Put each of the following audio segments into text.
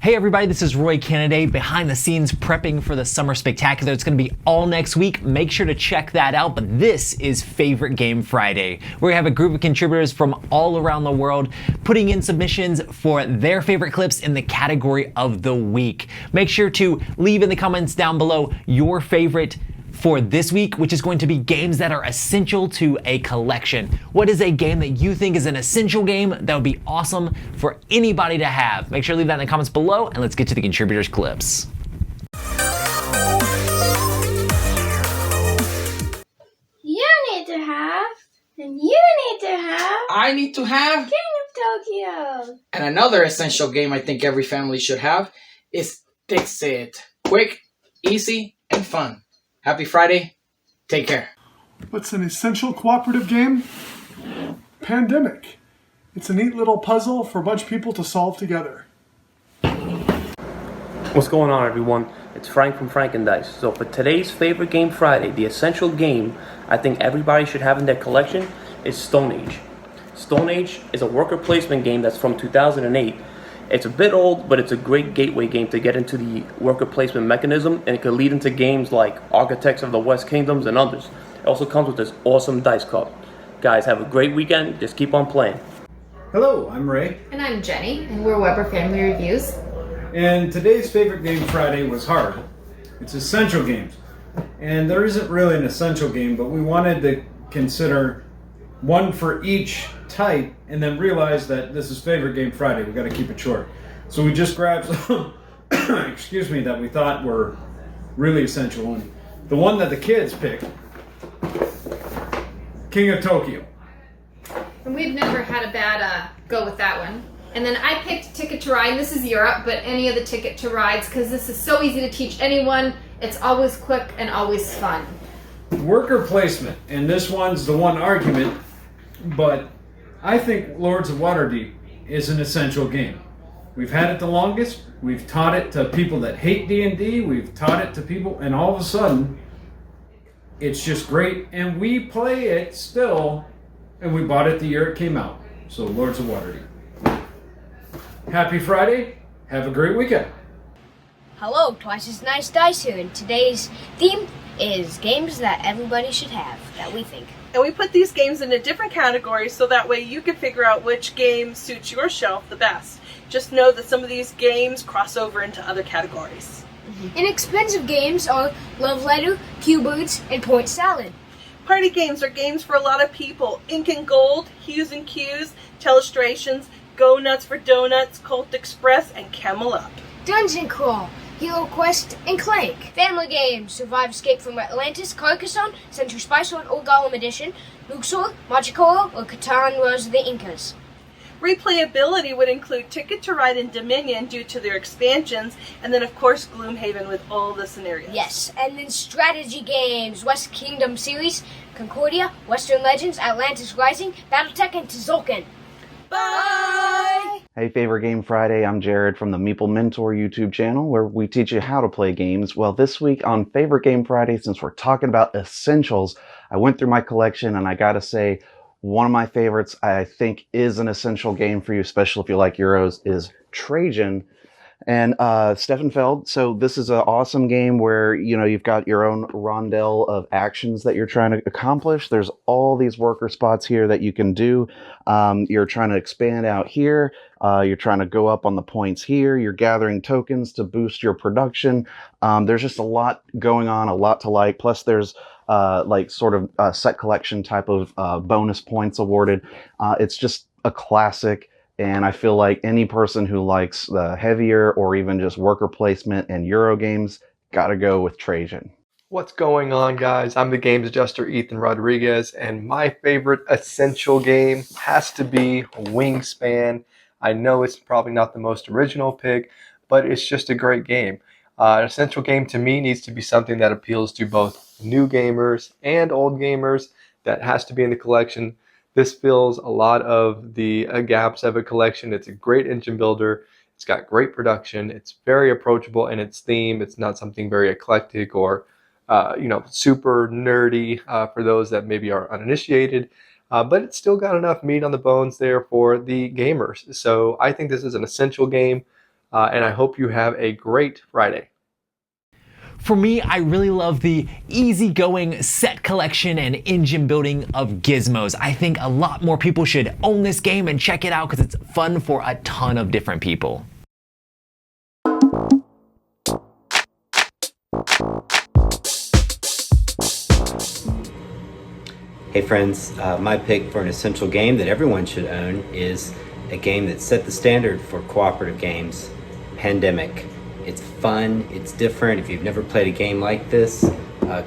Hey everybody, this is Roy Kennedy, behind the scenes prepping for the Summer Spectacular. It's going to be all next week. Make sure to check that out. But this is Favorite Game Friday, where we have a group of contributors from all around the world putting in submissions for their favorite clips in the category of the week. Make sure to leave in the comments down below your favorite for this week, which is going to be games that are essential to a collection. What is a game that you think is an essential game that would be awesome for anybody to have? Make sure to leave that in the comments below, and let's get to the contributors' clips. You need to have, and you need to have, I need to have, King of Tokyo. and another essential game I think every family should have is Dixit. Quick, easy, and fun. Happy Friday. Take care. What's an essential cooperative game? Pandemic. It's a neat little puzzle for a bunch of people to solve together. What's going on, everyone? It's Frank from Frankendice. So for today's Favorite Game Friday, the essential game I think everybody should have in their collection is Stone Age. Stone Age is a worker placement game that's from 2008. It's a bit old, but it's a great gateway game to get into the worker placement mechanism, and it could lead into games like Architects of the West Kingdoms and others. It also comes with this awesome dice cup. Guys, have a great weekend. Just keep on playing. Hello, I'm Ray, And I'm Jenny, and we're Weber Family Reviews. and today's Favorite Game Friday was hard. It's essential games. And there isn't really an essential game, but we wanted to consider one for each type and then realize that this is Favorite Game Friday. We got to keep it short. So we just grabbed some, excuse me, that we thought were really essential. And the one that the kids picked, King of Tokyo. And we've never had a bad go with that one. And then I picked Ticket to Ride. This is Europe, but any of the Ticket to Rides, because this is so easy to teach anyone. It's always quick and always fun. Worker placement, and this one's the one argument, but I think Lords of Waterdeep is an essential game. We've had it the longest. We've taught it to people that hate D&D. We've taught it to people, and all of a sudden, it's just great, and we play it still, and we bought it the year it came out. So Lords of Waterdeep. Happy Friday. Have a great weekend. Hello, Twice as Nice Dice here, and today's theme is games that everybody should have, that we think. And we put these games into different categories so that way you can figure out which game suits your shelf the best. Just know that some of these games cross over into other categories. Inexpensive games are Love Letter, Q-Birds, and Point Salad. Party games are games for a lot of people. Ink and Gold, Hues and Cues, Telestrations, Go Nuts for Donuts, Colt Express, and Camel Up. Dungeon Crawl, Hero Quest, and Clank. Family games, Survive Escape from Atlantis, Carcassonne, Century Spy Sword, or Gollum Edition, Luxor, Magicoro, or Catan Rose of the Incas. Replayability would include Ticket to Ride and Dominion due to their expansions, and then of course Gloomhaven with all the scenarios. Yes, and then strategy games, West Kingdom series, Concordia, Western Legends, Atlantis Rising, Battletech, and Tzolk'in. Bye! Hey, Favorite Game Friday, I'm Jared from the Meeple Mentor YouTube channel, where we teach you how to play games. Well, this week on Favorite Game Friday, since we're talking about essentials, I went through my collection, and I gotta say, one of my favorites I think is an essential game for you, especially if you like Euros, is Trajan and Stefan Feld. So this is an awesome game where, you know, you've got your own rondel of actions that you're trying to accomplish. There's all these worker spots here that you can do. You're trying to expand out here. You're trying to go up on the points here. You're gathering tokens to boost your production. There's just a lot going on, a lot to like. Plus there's like sort of a set collection type of bonus points awarded. It's just a classic. And I feel like any person who likes the heavier or even just worker placement and Euro games gotta go with Trajan. What's going on, guys? I'm the games adjuster Ethan Rodriguez, and my favorite essential game has to be Wingspan. I know it's probably not the most original pick, but it's just a great game. An essential game to me needs to be something that appeals to both new gamers and old gamers. That has to be in the collection. This fills a lot of the gaps of a collection. It's a great engine builder. It's got great production. It's very approachable in its theme. It's not something very eclectic or super nerdy for those that maybe are uninitiated. But it's still got enough meat on the bones there for the gamers. So I think this is an essential game. and I hope you have a great Friday. For me, I really love the easygoing set collection and engine building of gizmos. I think a lot more people should own this game and check it out because it's fun for a ton of different people. Hey friends, my pick for an essential game that everyone should own is a game that set the standard for cooperative games, Pandemic. It's fun, it's different. If you've never played a game like this,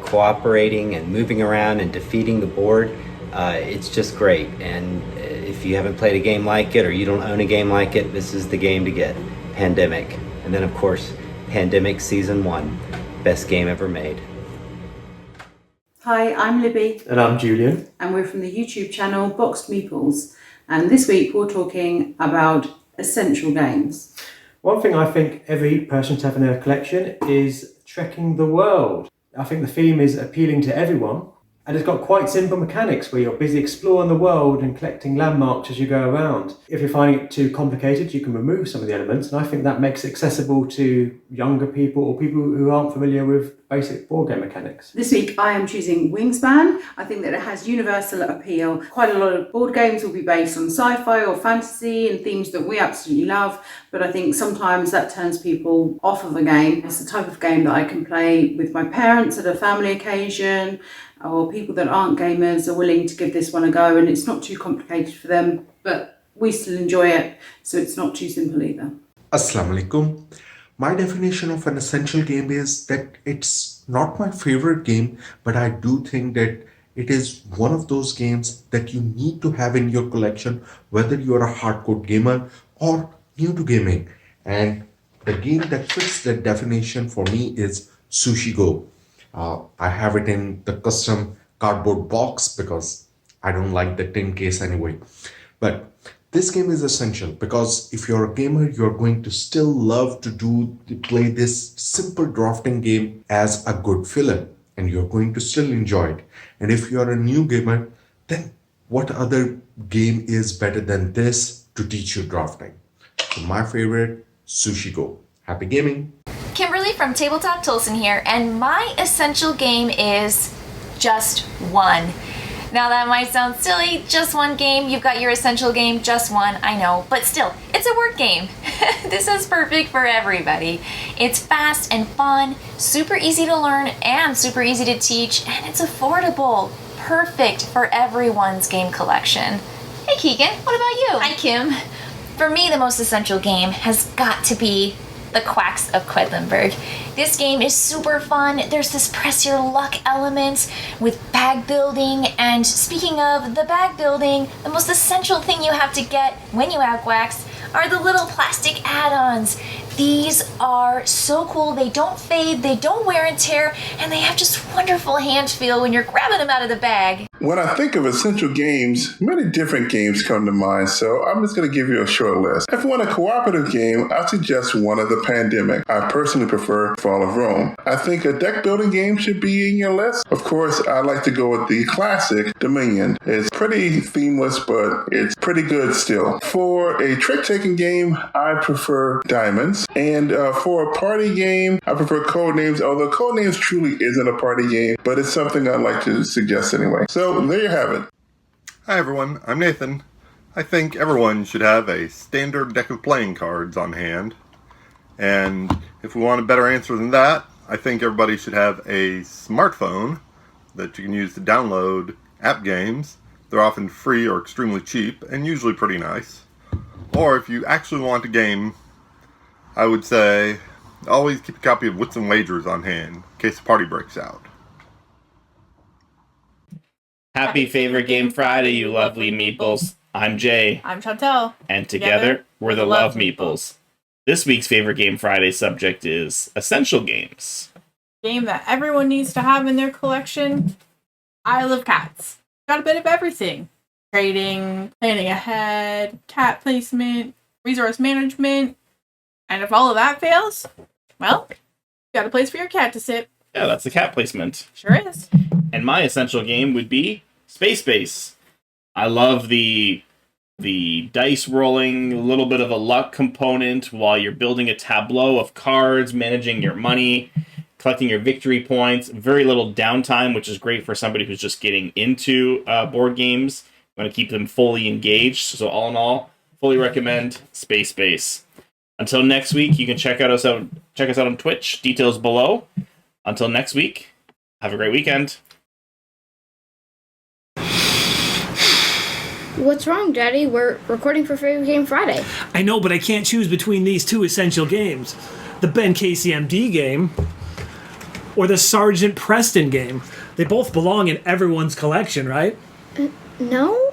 cooperating and moving around and defeating the board, it's just great. And if you haven't played a game like it or you don't own a game like it, this is the game to get, Pandemic. And then of course, Pandemic Season 1, best game ever made. Hi, I'm Libby. And I'm Julian. And we're from the YouTube channel Boxed Meeples. And this week we're talking about essential games. One thing I think every person should have in their collection is trekking the world. I think the theme is appealing to everyone, and it's got quite simple mechanics where you're busy exploring the world and collecting landmarks as you go around. If you're finding it too complicated, you can remove some of the elements, and I think that makes it accessible to younger people or people who aren't familiar with basic board game mechanics. This week I am choosing Wingspan. I think that it has universal appeal. Quite a lot of board games will be based on sci-fi or fantasy and themes that we absolutely love, but I think sometimes that turns people off of a game. It's the type of game that I can play with my parents at a family occasion, or people that aren't gamers are willing to give this one a go, and it's not too complicated for them, but we still enjoy it, so it's not too simple either. Assalamu alaikum. My definition of an essential game is that it's not my favorite game, but I do think that it is one of those games that you need to have in your collection, whether you're a hardcore gamer or new to gaming. And the game that fits that definition for me is Sushi Go. I have it in the custom cardboard box because I don't like the tin case anyway. But this game is essential because if you're a gamer, you're going to still love to play this simple drafting game as a good filler, and you're going to still enjoy it. And if you're a new gamer, then what other game is better than this to teach you drafting? So my favorite, Sushi Go. Happy gaming! Kimberly from Tabletop Tolson here, and my essential game is Just One. Now that might sound silly, just one game, you've got your essential game, just one, I know, but still, it's a word game. This is perfect for everybody. It's fast and fun, super easy to learn and super easy to teach, and it's affordable. Perfect for everyone's game collection. Hey Keegan, what about you? Hi Kim. For me, the most essential game has got to be the Quacks of Kwedlenberg. This game is super fun. There's this press your luck element with bag building, and speaking of the bag building, the most essential thing you have to get when you have Quacks are the little plastic add-ons. These are so cool. They don't fade, they don't wear and tear, and they have just wonderful hand feel when you're grabbing them out of the bag. When I think of essential games, many different games come to mind, so I'm just going to give you a short list. If you want a cooperative game, I suggest one of the Pandemic. I personally prefer Fall of Rome. I think a deck building game should be in your list. Of course, I like to go with the classic Dominion. It's pretty themeless, but it's pretty good still. For a trick-taking game, I prefer Diamonds. And for a party game, I prefer Codenames, although Codenames truly isn't a party game, but it's something I'd like to suggest anyway. So there you have it. Hi everyone, I'm Nathan. I think everyone should have a standard deck of playing cards on hand. And if we want a better answer than that, I think everybody should have a smartphone that you can use to download app games. They're often free or extremely cheap and usually pretty nice. Or if you actually want a game, I would say always keep a copy of Wits and Wagers on hand in case the party breaks out. Happy Favorite Game Friday, you lovely meeples. I'm Jay. I'm Chantel. And together, we're the Love Meeples. This week's Favorite Game Friday subject is Essential Games. Game that everyone needs to have in their collection, Isle of Cats. Got a bit of everything. Trading, planning ahead, cat placement, resource management. And if all of that fails, well, you got a place for your cat to sit. Yeah, that's the cat placement. Sure is. And my essential game would be Space Base. I love the the dice rolling, a little bit of a luck component while you're building a tableau of cards, managing your money, collecting your victory points. Very little downtime, which is great for somebody who's just getting into board games. You want to keep them fully engaged. So all in all, fully recommend Space Base. Until next week, you can check us out on Twitch. Details below. Until next week, have a great weekend. What's wrong, Daddy? We're recording for Favorite Game Friday. I know, but I can't choose between these two essential games. The Ben Casey MD game or the Sergeant Preston game. They both belong in everyone's collection, right? No?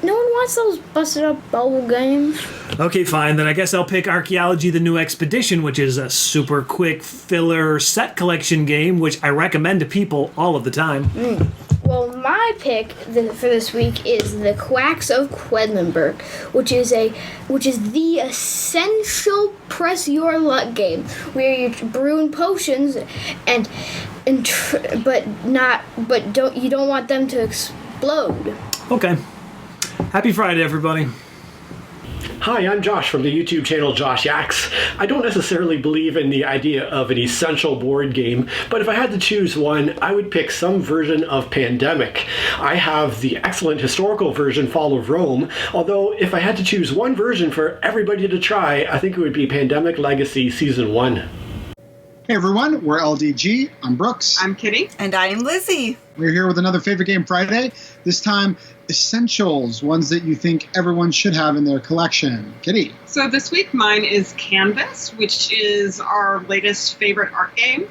No one wants those busted up bubble games. Okay, fine. Then I guess I'll pick Archaeology: The New Expedition, which is a super quick filler set collection game, which I recommend to people all of the time. Well, my pick for this week is the Quacks of Kwedlenberg, which is the essential press your luck game where you're brewing potions but you don't want them to explode. Okay. Happy Friday, everybody. Hi, I'm Josh from the YouTube channel Josh Yaks. I don't necessarily believe in the idea of an essential board game, but if I had to choose one, I would pick some version of Pandemic. I have the excellent historical version, Fall of Rome, although if I had to choose one version for everybody to try, I think it would be Pandemic Legacy Season 1. Hey everyone, we're LDG. I'm Brooks. I'm Kitty. And I am Lizzie. We're here with another Favorite Game Friday. This time, essentials, ones that you think everyone should have in their collection. Kitty. So this week mine is Canvas, which is our latest favorite art game.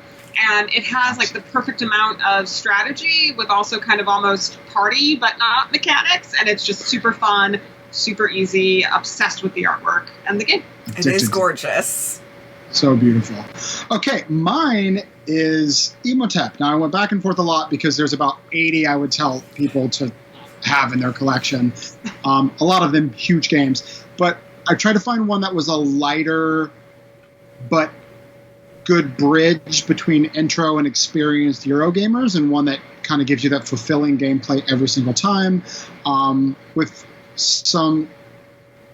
And it has like the perfect amount of strategy with also kind of almost party, but not mechanics. And it's just super fun, super easy, obsessed with the artwork and the game. It is gorgeous. So beautiful. Okay, mine is Emotep. Now, I went back and forth a lot because there's about 80 I would tell people to have in their collection. A lot of them huge games. But I tried to find one that was a lighter but good bridge between intro and experienced Eurogamers, and one that kind of gives you that fulfilling gameplay every single time, with some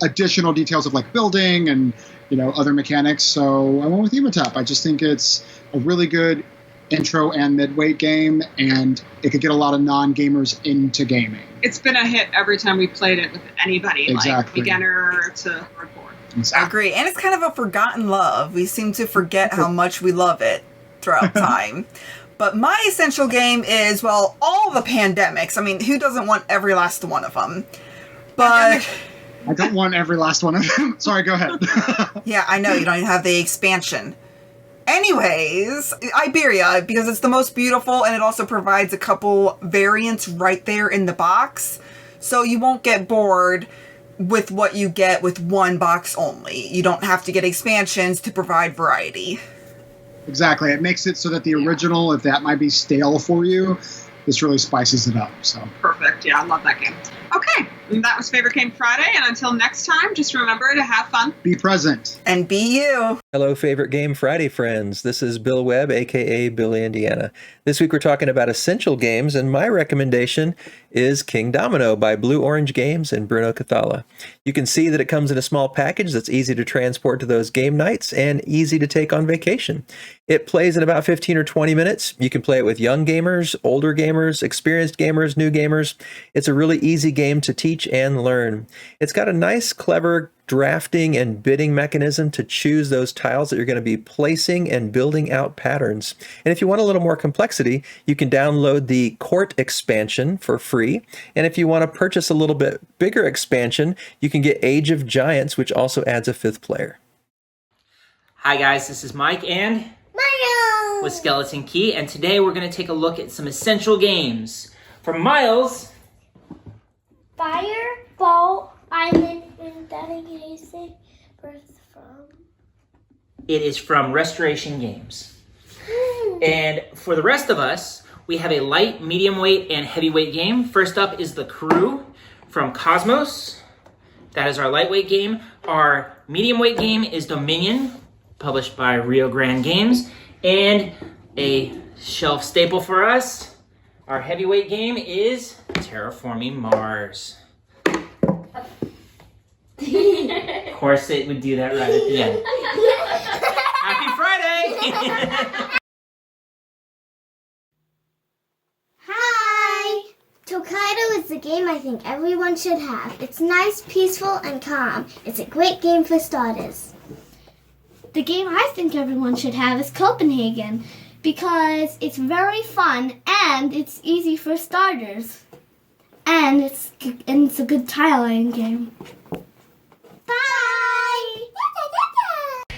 additional details of like building and other mechanics. So I went with Emotep. I just think it's a really good intro and mid-weight game, and it could get a lot of non-gamers into gaming. It's been a hit every time we played it with anybody, Exactly. like beginner to hardcore. I agree. And it's kind of a forgotten love. We seem to forget how much we love it throughout time. But my essential game is, well, all the Pandemics. I mean, who doesn't want every last one of them? But I don't want every last one of them. Sorry, go ahead. yeah, I know you don't even have the expansion. Anyways, Iberia, because it's the most beautiful and it also provides a couple variants right there in the box. So you won't get bored with what you get with one box only. You don't have to get expansions to provide variety. Exactly. It makes it so that the original, if that might be stale for you, this really spices it up. So Perfect. Yeah, I love that game. Okay, and that was Favorite Game Friday, and until next time, just remember to have fun. Be present. And be you. Hello, Favorite Game Friday friends. This is Bill Webb, aka Billy Indiana. This week we're talking about essential games, and my recommendation is King Domino by Blue Orange Games and Bruno Cathala. You can see that it comes in a small package that's easy to transport to those game nights and easy to take on vacation. It plays in about 15 or 20 minutes. You can play it with young gamers, older gamers, experienced gamers, new gamers. It's a really easy game to teach and learn. It's got a nice, clever drafting and bidding mechanism to choose those tiles that you're going to be placing and building out patterns. And if you want a little more complexity, you can download the Court expansion for free. And if you want to purchase a little bit bigger expansion, you can get Age of Giants, which also adds a 5th player. Hi guys, this is Mike and Mario with Skeleton Key, and today we're going to take a look at some essential games. For Miles, Fireball Island and dedicated from. it is from Restoration Games. And for the rest of us, we have a light, medium weight, and heavyweight game. First up is The Crew from Cosmos. That is our lightweight game. Our medium weight game is Dominion, published by Rio Grande Games. And a shelf staple for us, our heavyweight game is Terraforming Mars. Of course it would do that right at the end. Happy Friday! Hi! Tokaido is the game I think everyone should have. It's nice, peaceful, and calm. It's a great game for starters. The game I think everyone should have is Copenhagen because it's very fun and it's easy for starters. And it's a good tile laying game.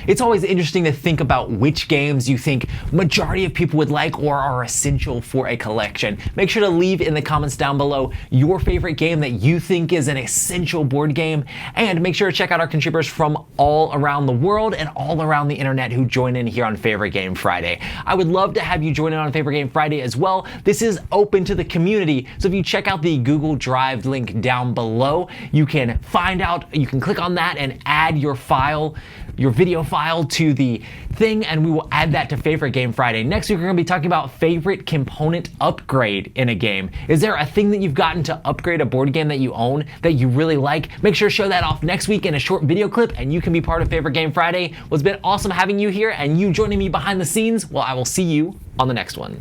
It's always interesting to think about which games you think majority of people would like or are essential for a collection. Make sure to leave in the comments down below your favorite game that you think is an essential board game, and make sure to check out our contributors from all around the world and all around the internet who join in here on Favorite Game Friday. I would love to have you join in on Favorite Game Friday as well. This is open to the community, so if you check out the Google Drive link down below, you can click on that and add your video file to the thing, and we will add that to Favorite Game Friday. Next week, we're going to be talking about favorite component upgrade in a game. Is there a thing that you've gotten to upgrade a board game that you own that you really like? Make sure to show that off next week in a short video clip, and you can be part of Favorite Game Friday. Well, it's been awesome having you here and you joining me behind the scenes. Well, I will see you on the next one.